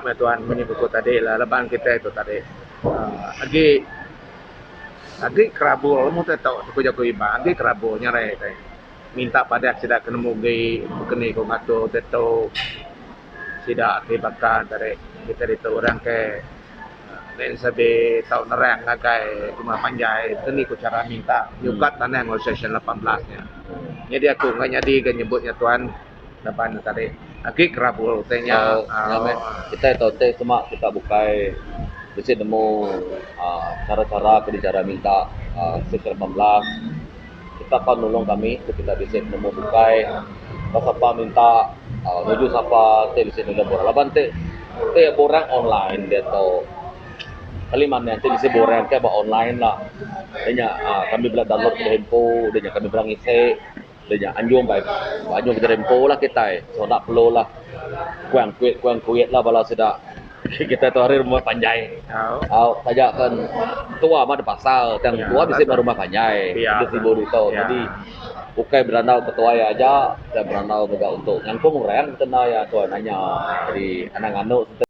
nak tuan menyebut tadi lah leban kita itu tadi. Lagi kerabu mu tahu aku jago iba lagi kerabu nyare teh. Minta pada tidak kena mugi kene ko ngato teto tidak tibakan dari kita itu orang ke nen sabe tahun nerang ngagai rumah panjai itu ni ku cara minta yukat tanah ngol session 18-nya. Jadi aku nggak jadi kan nyebutnya tuan depan tadi. Lagi kerabu tehnya kita tahu teh cuma kita bukai bisa nemu cara-cara cara minta sekitar 18 kita kan nolong kami kita bisa nemu bukai pas apa minta menuju siapa teh bisa nemu borak laban teh borang online dia tahu kalimat nanti bisa borang ke online lah dia kami bilang download ke handphone dia kami bilang isi dia anjung baik anjung ke handphone lah kita so tak perlu lah kuang kuit lah bala sudah kita tu hari rumah panjai. Saja kan tua mah di pasal, yang tua bisa rumah panjai. Itu si bodoh itu. Jadi bukan beranau ketua ya aja, saya beranau juga untuk ngangkung orang kena ya tuan nanya. Jadi anak-anak